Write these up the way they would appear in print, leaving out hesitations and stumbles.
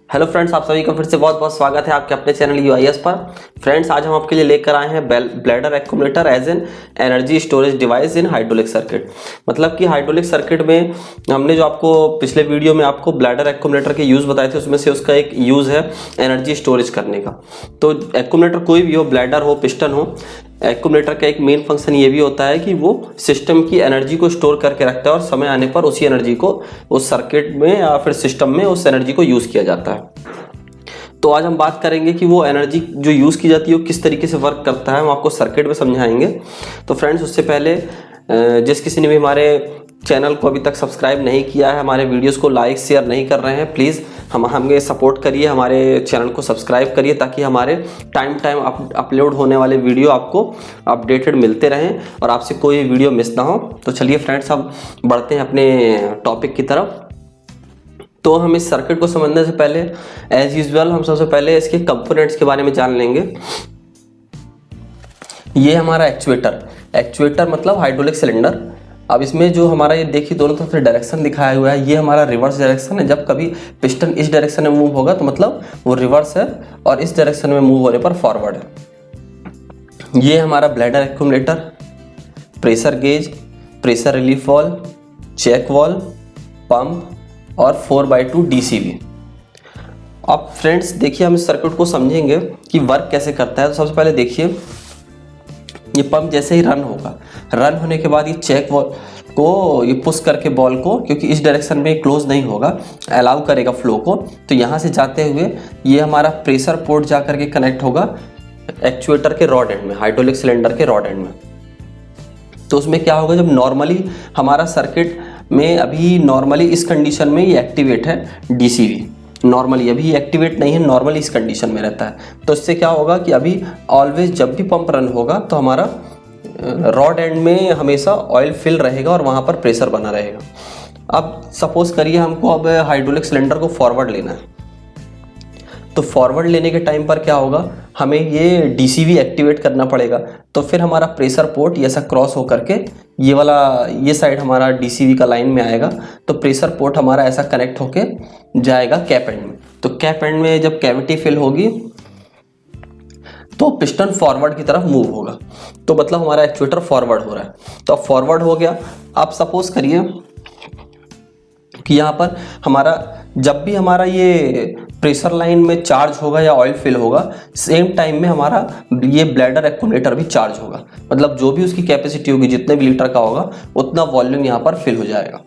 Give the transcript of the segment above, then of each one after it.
Hello friends, आप सभी का फिर से बहुत बहुत स्वागत है आपके अपने चैनल यूआईएस पर। फ्रेंड्स, आज हम आपके लिए लेकर आए हैं bladder accumulator as an energy storage device in hydraulic circuit. मतलब कि हाइड्रोलिक सर्किट में हमने जो आपको पिछले वीडियो में आपको ब्लैडर एक्यूमुलेटर के यूज़ बताए थे, उसमें से उसका एक यूज़ है एनर्जी स्टोरेज करने का। तो एक्यूमुलेटर कोई भी हो, ब्लैडर हो, पिस्टन हो, एक्यूमुलेटर का एक मेन फंक्शन ये भी होता है कि वो सिस्टम की एनर्जी को स्टोर करके रखता है और समय आने पर उसी एनर्जी को उस सर्किट में या फिर सिस्टम में उस एनर्जी को यूज़ किया जाता है। तो आज हम बात करेंगे कि वो एनर्जी जो यूज़ की जाती है वो किस तरीके से वर्क करता है, हम आपको सर्किट में समझाएंगे। तो फ्रेंड्स, उससे पहले जिस किसी ने भी हमारे चैनल को अभी तक सब्सक्राइब नहीं किया है, हमारे वीडियोस को लाइक शेयर नहीं कर रहे हैं, प्लीज़ हमें सपोर्ट करिए, हमारे चैनल को सब्सक्राइब करिए ताकि हमारे टाइम अपलोड होने वाले वीडियो आपको अपडेटेड मिलते रहें और आपसे कोई वीडियो मिस ना हो। तो चलिए फ्रेंड्स, अब बढ़ते हैं अपने टॉपिक की तरफ। तो हम इस सर्किट को समझने से पहले एज यूजुअल हम सबसे पहले इसके कंपोनेंट्स के बारे में जान लेंगे। ये हमारा एक्चुएटर मतलब हाइड्रोलिक सिलेंडर। अब इसमें जो हमारा ये देखिए दोनों तरफ से डायरेक्शन दिखाया हुआ है, ये हमारा रिवर्स डायरेक्शन है। जब कभी पिस्टन इस डायरेक्शन में मूव होगा तो मतलब वो रिवर्स है, और इस डायरेक्शन में मूव होने पर फॉरवर्ड है। ये हमारा bladder accumulator, pressure gauge, pressure relief valve, check valve, pump और 4x2 डीसीवी। अब फ्रेंड्स देखिए, हम इस सर्किट को समझेंगे कि वर्क कैसे करता है। तो सबसे पहले देखिए, ये पंप जैसे ही रन होगा, रन होने के बाद ये चेक वाल्व को ये पुश करके बॉल को, क्योंकि इस डायरेक्शन में क्लोज नहीं होगा, अलाउ करेगा फ्लो को। तो यहाँ से जाते हुए ये हमारा प्रेशर पोर्ट जा करके कनेक्ट होगा एक्चुएटर के रॉड एंड में, हाइड्रोलिक सिलेंडर के रॉड एंड में। तो उसमें क्या होगा, जब नॉर्मली हमारा सर्किट में अभी नॉर्मली इस कंडीशन में ये एक्टिवेट है डीसीवी, नॉर्मली अभी एक्टिवेट नहीं है, नॉर्मली इस कंडीशन में रहता है। तो इससे क्या होगा कि अभी ऑलवेज जब भी पंप रन होगा तो हमारा रॉड एंड में हमेशा ऑयल फिल रहेगा और वहाँ पर प्रेशर बना रहेगा। अब सपोज करिए हमको अब हाइड्रोलिक सिलेंडर को फॉरवर्ड लेना है, तो फॉरवर्ड लेने के टाइम पर क्या होगा, हमें ये डीसीवी एक्टिवेट करना पड़ेगा। तो फिर हमारा प्रेशर पोर्ट ऐसा क्रॉस होकर के ये साइड हमारा डीसीवी का लाइन में आएगा। तो प्रेशर पोर्ट हमारा ऐसा कनेक्ट होके जाएगा कैप एंड में। तो कैप एंड में जब कैविटी फिल होगी तो पिस्टन फॉरवर्ड की तरफ मूव होगा। तो मतलब हमारा एक्चुएटर फॉरवर्ड हो रहा है। तो अब फॉरवर्ड हो गया। आप सपोज करिए कि यहाँ पर हमारा जब भी हमारा ये प्रेशर लाइन में चार्ज होगा या ऑयल फिल होगा, सेम टाइम में हमारा ये ब्लैडर एक्यूमुलेटर भी चार्ज होगा। मतलब जो भी उसकी कैपेसिटी होगी, जितने भी लीटर का होगा, उतना वॉल्यूम यहाँ पर फिल हो जाएगा।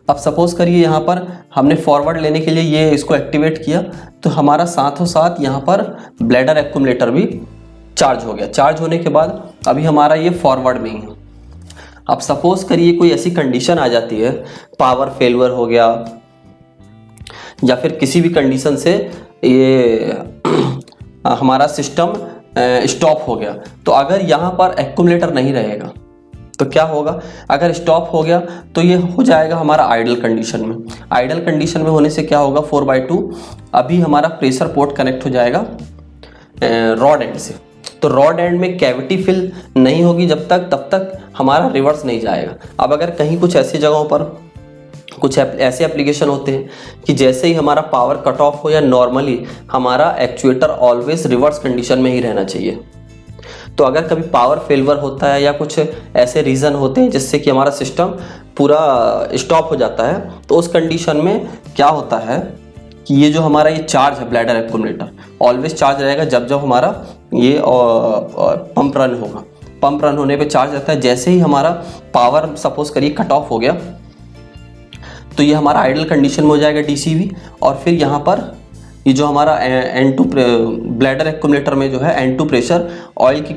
अब सपोज करिए यहाँ पर हमने फॉरवर्ड लेने के लिए ये इसको एक्टिवेट किया, तो हमारा साथों साथ यहाँ पर ब्लैडर एक्यूमुलेटर भी चार्ज हो गया। चार्ज होने के बाद अभी हमारा ये फॉरवर्ड में ही है। अब सपोज करिए कोई ऐसी कंडीशन आ जाती है, पावर फेलियर हो गया या फिर किसी भी कंडीशन से ये हमारा सिस्टम स्टॉप हो गया। तो अगर यहाँ पर एक्यूमुलेटर नहीं रहेगा तो क्या होगा, अगर स्टॉप हो गया तो ये हो जाएगा हमारा आइडल कंडीशन में। आइडल कंडीशन में होने से क्या होगा, 4x2 अभी हमारा प्रेशर पोर्ट कनेक्ट हो जाएगा रॉड एंड से। तो रॉड एंड में कैविटी फिल नहीं होगी तब तक हमारा रिवर्स नहीं जाएगा। अब अगर कहीं कुछ ऐसी जगहों पर कुछ ऐसे एप्लीकेशन होते हैं कि जैसे ही हमारा पावर कट ऑफ हो या नॉर्मली हमारा एक्चुएटर ऑलवेज रिवर्स कंडीशन में ही रहना चाहिए। तो अगर कभी पावर फेलियर होता है या कुछ ऐसे रीज़न होते हैं जिससे कि हमारा सिस्टम पूरा स्टॉप हो जाता है, तो उस कंडीशन में क्या होता है कि ये जो हमारा ये चार्ज है ब्लैडर एक्यूमुलेटर ऑलवेज चार्ज रहेगा। जब हमारा ये पंप रन होगा, पंप रन होने पे चार्ज रहता है। जैसे ही हमारा पावर सपोज करिए कट ऑफ हो गया तो ये हमारा आइडल कंडीशन में हो जाएगा डीसीवी, और फिर यहाँ पर ये जो हमारा N2 ब्लैडर एक्यूमुलेटर में जो है N2 प्रेशर ऑयल की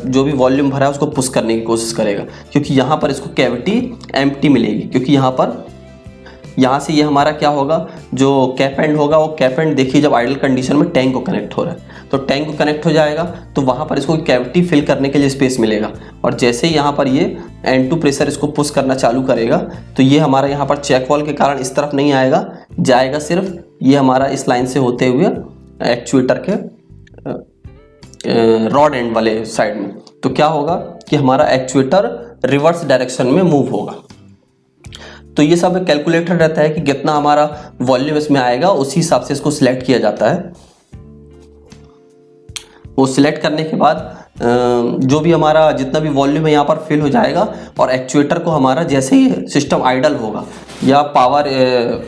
जो भी वॉल्यूम भरा है उसको पुश करने की कोशिश करेगा, क्योंकि यहाँ पर इसको कैविटी एम्प्टी मिलेगी। क्योंकि यहाँ से ये हमारा क्या होगा, जो कैप एंड होगा, वो कैप एंड देखिए जब आइडल कंडीशन में टैंक को कनेक्ट हो रहा है, तो टैंक को कनेक्ट हो जाएगा तो वहाँ पर इसको कैविटी फिल करने के लिए स्पेस मिलेगा। और जैसे ही यहाँ पर ये N2 प्रेशर इसको पुश करना चालू करेगा तो ये हमारा यहाँ पर चेक वाल्व के कारण इस तरफ नहीं आएगा, जाएगा सिर्फ ये हमारा इस लाइन से होते हुए एक्चुएटर के रॉड एंड वाले साइड में। तो क्या होगा कि हमारा एक्चुएटर रिवर्स डायरेक्शन में मूव होगा। तो ये सब कैलकुलेटर रहता है कि कितना हमारा वॉल्यूम इसमें आएगा, उसी हिसाब से इसको सिलेक्ट किया जाता है। वो सिलेक्ट करने के बाद जो भी हमारा जितना भी वॉल्यूम है यहाँ पर फिल हो जाएगा, और एक्चुएटर को हमारा जैसे ही सिस्टम आइडल होगा या पावर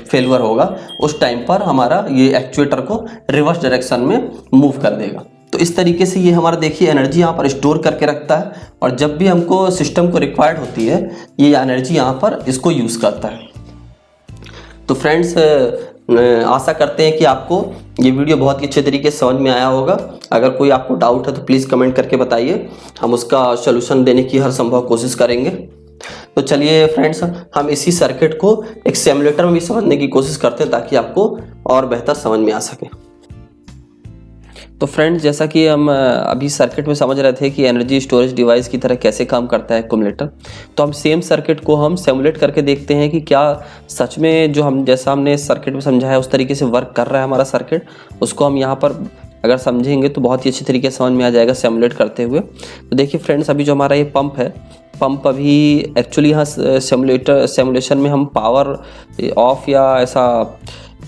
फेलवर होगा उस टाइम पर हमारा ये एक्चुएटर को रिवर्स डायरेक्शन में मूव कर देगा। तो इस तरीके से ये हमारा देखिए एनर्जी यहाँ पर स्टोर करके रखता है, और जब भी हमको सिस्टम को रिक्वायर्ड होती है ये एनर्जी यहाँ पर इसको यूज़ करता है। तो फ्रेंड्स आशा करते हैं कि आपको ये वीडियो बहुत ही अच्छे तरीके से समझ में आया होगा। अगर कोई आपको डाउट है तो प्लीज़ कमेंट करके बताइए, हम उसका सलूशन देने की हर संभव कोशिश करेंगे। तो चलिए फ्रेंड्स, हम इसी सर्किट को एक सिमुलेटर में भी समझने की कोशिश करते हैं ताकि आपको और बेहतर समझ में आ सके। तो फ्रेंड्स, जैसा कि हम अभी सर्किट में समझ रहे थे कि एनर्जी स्टोरेज डिवाइस की तरह कैसे काम करता है एक्यूमुलेटर, तो हम सेम सर्किट को हम सिमुलेट करके देखते हैं कि क्या सच में जो हम जैसा हमने सर्किट में समझा है उस तरीके से वर्क कर रहा है हमारा सर्किट। उसको हम यहाँ पर अगर समझेंगे तो बहुत ही अच्छी तरीके से समझ में आ जाएगा सिमुलेट करते हुए। तो देखिए फ्रेंड्स, अभी जो हमारा ये पंप है, पंप अभी एक्चुअली यहाँ सिमुलेशन में हम पावर ऑफ या ऐसा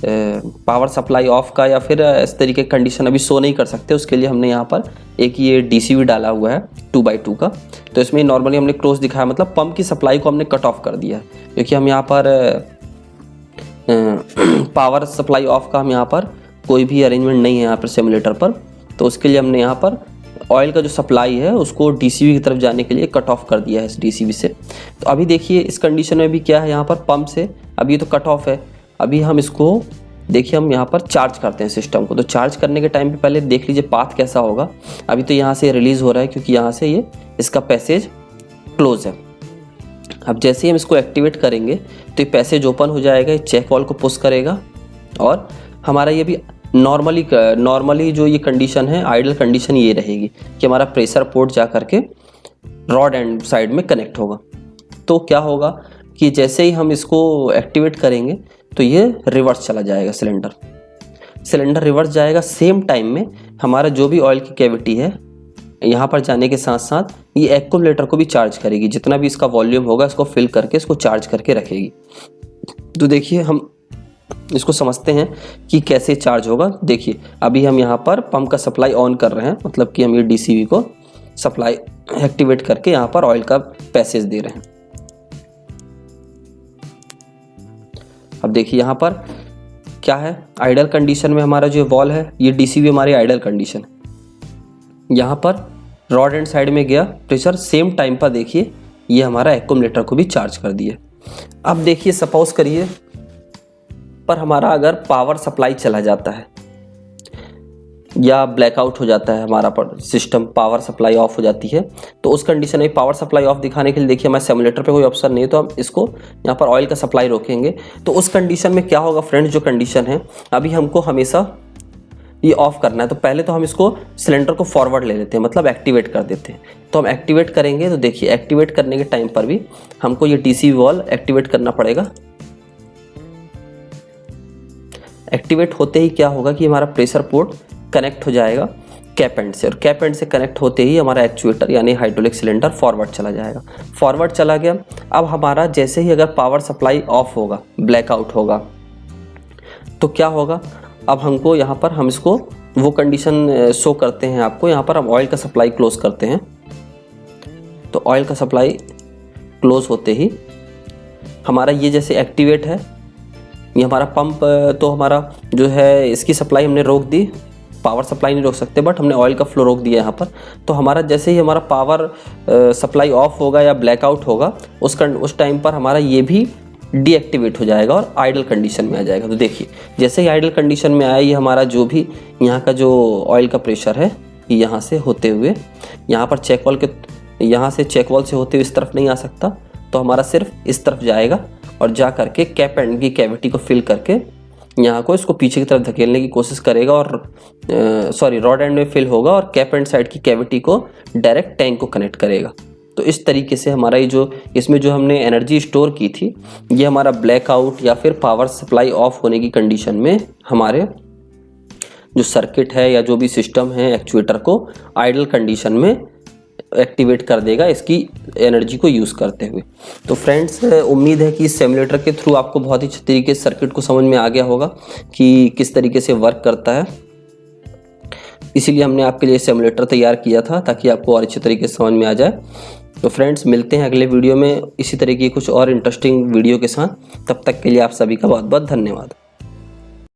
पावर सप्लाई ऑफ का या फिर इस तरीके की कंडीशन अभी शो नहीं कर सकते। उसके लिए हमने यहाँ पर एक ये डीसीवी डाला हुआ है 2x2 का। तो इसमें नॉर्मली हमने क्रॉस दिखाया, मतलब पंप की सप्लाई को हमने कट ऑफ कर दिया है, क्योंकि हम यहाँ पर पावर सप्लाई ऑफ का हम यहाँ पर कोई भी अरेंजमेंट नहीं है यहाँ पर सिमुलेटर पर। तो उसके लिए हमने यहाँ पर ऑयल का जो सप्लाई है उसको डीसीवी की तरफ जाने के लिए कट ऑफ कर दिया है इस डीसीवी से। तो अभी देखिए इस कंडीशन में भी क्या है, यहाँ पर पंप से अभी तो कट ऑफ है। अभी हम इसको देखिए हम यहाँ पर चार्ज करते हैं सिस्टम को। तो चार्ज करने के टाइम पे पहले देख लीजिए पाथ कैसा होगा। अभी तो यहाँ से रिलीज़ हो रहा है क्योंकि यहाँ से ये इसका पैसेज क्लोज है। अब जैसे ही हम इसको एक्टिवेट करेंगे तो ये पैसेज ओपन हो जाएगा, ये चेक वाल्व को पुश करेगा, और हमारा ये भी नॉर्मली जो ये कंडीशन है आइडल कंडीशन ये रहेगी कि हमारा प्रेशर पोर्ट जा करके रॉड एंड साइड में कनेक्ट होगा। तो क्या होगा कि जैसे ही हम इसको एक्टिवेट करेंगे तो ये रिवर्स चला जाएगा, सिलेंडर रिवर्स जाएगा। सेम टाइम में हमारा जो भी ऑयल की कैविटी है यहाँ पर जाने के साथ साथ ये एक्यूमुलेटर को भी चार्ज करेगी, जितना भी इसका वॉल्यूम होगा इसको फिल करके इसको चार्ज करके रखेगी। तो देखिए हम इसको समझते हैं कि कैसे चार्ज होगा। देखिए अभी हम यहाँ पर पंप का सप्लाई ऑन कर रहे हैं, मतलब कि हम ये डीसीवी को सप्लाई एक्टिवेट करके यहाँ पर ऑयल का पैसेज दे रहे हैं। अब देखिए यहाँ पर क्या है, आइडल कंडीशन में हमारा जो वॉल है ये डीसीवी हमारी आइडल कंडीशन है। यहाँ पर रॉड एंड साइड में गया प्रेशर, सेम टाइम पर देखिए ये हमारा एक्यूमुलेटर को भी चार्ज कर दिए। अब देखिए सपोज करिए पर हमारा अगर पावर सप्लाई चला जाता है या ब्लैकआउट हो जाता है हमारा पर सिस्टम, पावर सप्लाई ऑफ हो जाती है, तो उस कंडीशन में पावर सप्लाई ऑफ दिखाने के लिए देखिए हमारे सिमुलेटर पे कोई ऑप्शन नहीं है, तो हम इसको यहाँ पर ऑयल का सप्लाई रोकेंगे। तो उस कंडीशन में क्या होगा फ्रेंड्स, जो कंडीशन है अभी हमको हमेशा ये ऑफ करना है। तो पहले तो हम इसको सिलेंडर को फॉरवर्ड ले लेते हैं, मतलब एक्टिवेट कर देते हैं। तो हम एक्टिवेट करेंगे तो देखिए एक्टिवेट करने के टाइम पर भी हमको ये डीसीवी वॉल्व एक्टिवेट करना पड़ेगा। एक्टिवेट होते ही क्या होगा कि हमारा प्रेशर पोर्ट कनेक्ट हो जाएगा कैप एंड से, और कैप एंड से कनेक्ट होते ही हमारा एक्चुएटर यानी हाइड्रोलिक सिलेंडर फॉरवर्ड चला जाएगा। फॉरवर्ड चला गया। अब हमारा जैसे ही अगर पावर सप्लाई ऑफ होगा, ब्लैकआउट होगा, तो क्या होगा, अब हमको यहाँ पर हम इसको वो कंडीशन शो करते हैं आपको। यहाँ पर हम ऑयल का सप्लाई क्लोज करते हैं। तो ऑयल का सप्लाई क्लोज होते ही हमारा ये जैसे एक्टिवेट है, ये हमारा पंप तो हमारा जो है इसकी सप्लाई हमने रोक दी, पावर सप्लाई नहीं रोक सकते बट हमने ऑयल का फ्लो रोक दिया यहाँ पर। तो हमारा जैसे ही हमारा पावर सप्लाई ऑफ होगा या ब्लैकआउट होगा उस टाइम पर हमारा ये भी डीएक्टिवेट हो जाएगा और आइडल कंडीशन में आ जाएगा। तो देखिए जैसे ही आइडल कंडीशन में आया, ये हमारा जो भी यहाँ का जो ऑयल का प्रेशर है यहाँ से होते हुए यहाँ पर चेक वाल्व के यहाँ से चेक वाल्व से होते हुए इस तरफ नहीं आ सकता, तो हमारा सिर्फ इस तरफ जाएगा और जा करके कैप एंड की कैविटी को फिल करके यहाँ को इसको पीछे की तरफ धकेलने की कोशिश करेगा और रॉड एंड में फिल होगा और कैप एंड साइड की कैविटी को डायरेक्ट टैंक को कनेक्ट करेगा। तो इस तरीके से हमारा ये जो इसमें जो हमने एनर्जी स्टोर की थी, ये हमारा ब्लैकआउट या फिर पावर सप्लाई ऑफ होने की कंडीशन में हमारे जो सर्किट है या जो भी सिस्टम है एक्चुएटर को आइडल कंडीशन में एक्टिवेट कर देगा इसकी एनर्जी को यूज़ करते हुए। तो फ्रेंड्स, उम्मीद है कि इस सिमुलेटर के थ्रू आपको बहुत ही अच्छे तरीके से सर्किट को समझ में आ गया होगा कि किस तरीके से वर्क करता है। इसीलिए हमने आपके लिए सिमुलेटर तैयार किया था ताकि आपको और अच्छे तरीके से समझ में आ जाए। तो फ्रेंड्स, मिलते हैं अगले वीडियो में इसी तरह की कुछ और इंटरेस्टिंग वीडियो के साथ। तब तक के लिए आप सभी का बहुत बहुत धन्यवाद।